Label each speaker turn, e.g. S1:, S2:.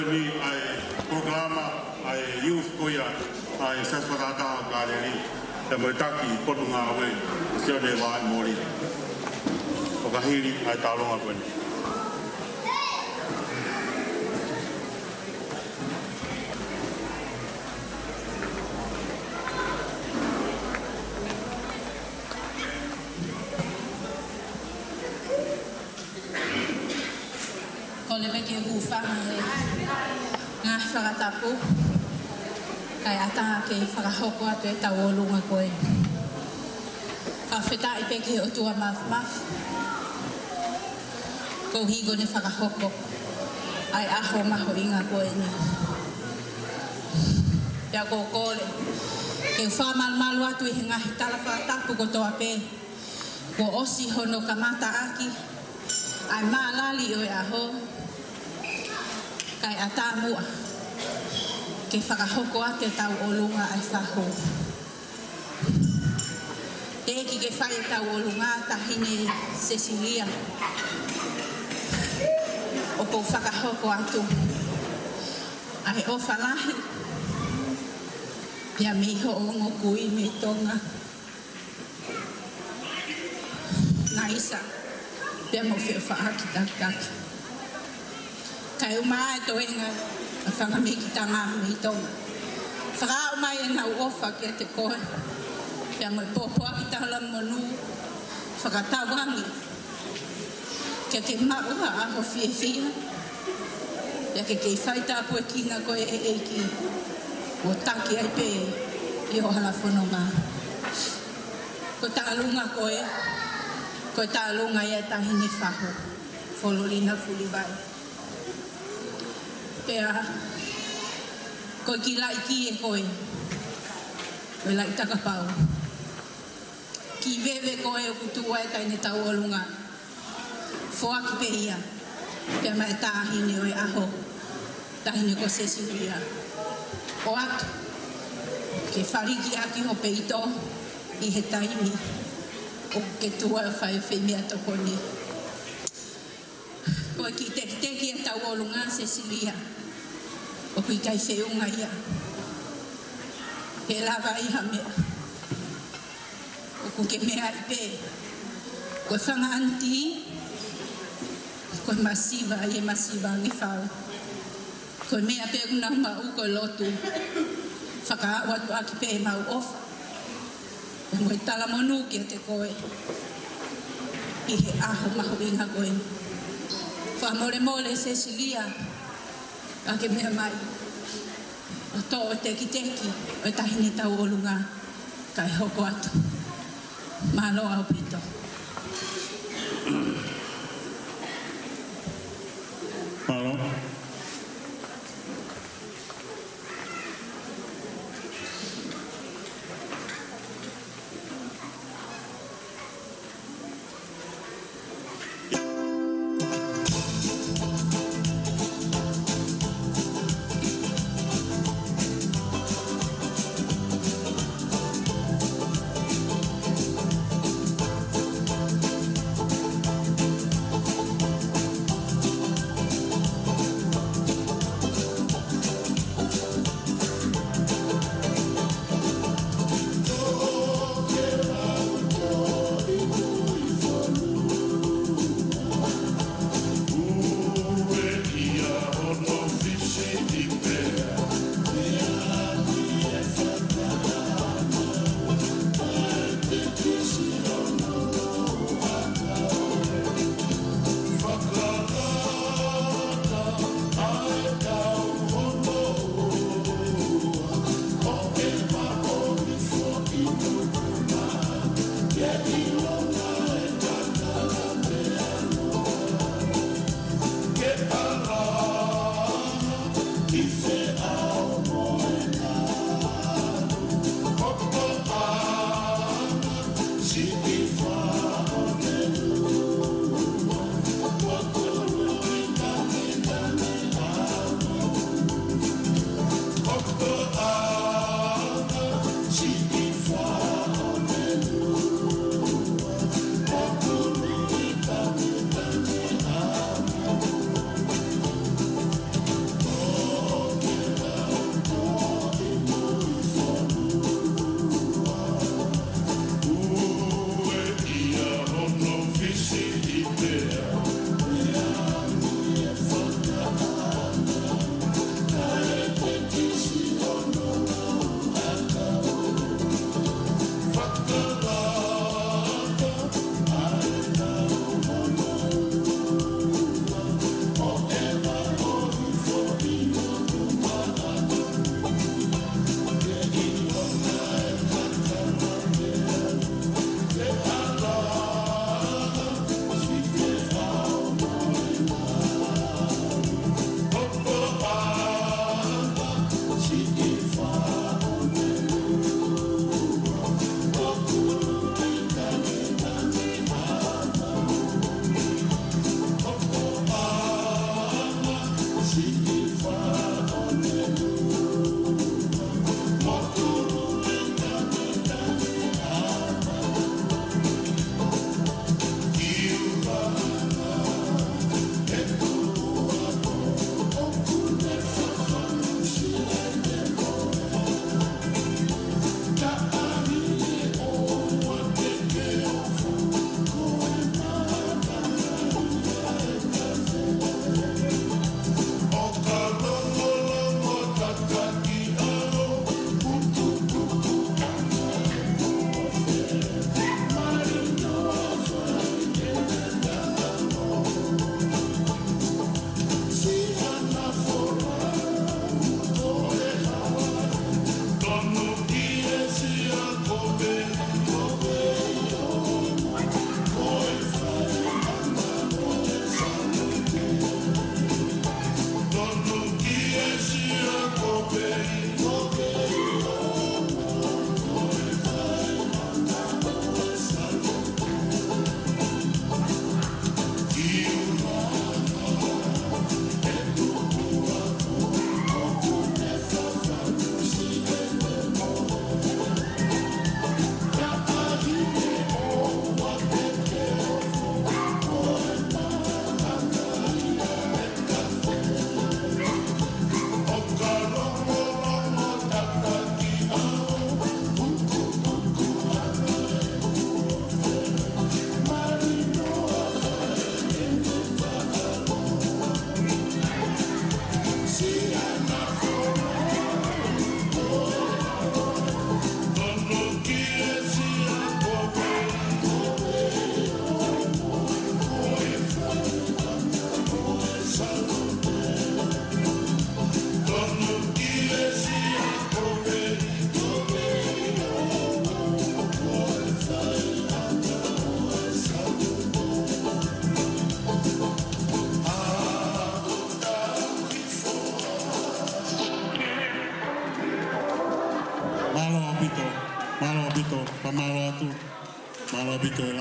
S1: ni ai programa ai youth koia ai saswakata galeri te mo taki potunga we sio de wa mori o ka hiri ai talonga koe
S2: le ke ufa nga whakatapu kai ata ke whakahoko atu e tau olunga koe ka wheta i peke o tua maf ko higo ni whakahoko ai aho maho inga koe ni pia ko kore ke whamal malu atu i ngahi tala whakatapu ko toa pe ko osi hono kamata aki ai maalali o e aho kai ata mua ke whakahoko ate tau olunga ai whaho. E ki ke whai tau olunga tahine Cecilia. O kou whakahoko atu. Ai o whalahi. Pia miho o ngokui me tonga. Nga isa. Pia mo whio whaaki taki. Kai umai to inga a whanga me ki tanga me i tonga. Whakao mai e nau ofa ki te koe. Pia mo i pōpua ki tahala monu. Whakatawangi. Kia ke maua aho fie fia. Pia ke kei whaita apue kina koe e eiki. O taki ai pe i o hala whanonga. Ko tālunga koe. Ko tālunga e tahini whaho. Wholorina fuliwai. Pea, koe ki lai ki e koe, koe lai takapau. Ki wewe koe o kutua e taine tau olunga. Foa ki pe ia, pea mai tāhine o e aho, tāhine ko Cecilia. O atu, ke whariki aki ho peito i he taimi, o ke tua e whai whemea toko ni. Koe ki teki e tau olunga Cecilia. O kui kai whiunga ia. He lava iha mea. O ku ke mea i pe. Koe whanga anti. Koe masiva i e masiva ngi whau. Koe mea pe kuna mau koe lotu. Whaka watu aki pe mau ofa. E moi tala monu ki te koe. I he aho maho inga koe. Whamore mole Cecilia. Ake mea mai. O tō o teki teki. O tahine tau olunga. Kai hoko atu. Māloa o pito.
S1: Māloa. pito, pamalo atu, malo pito.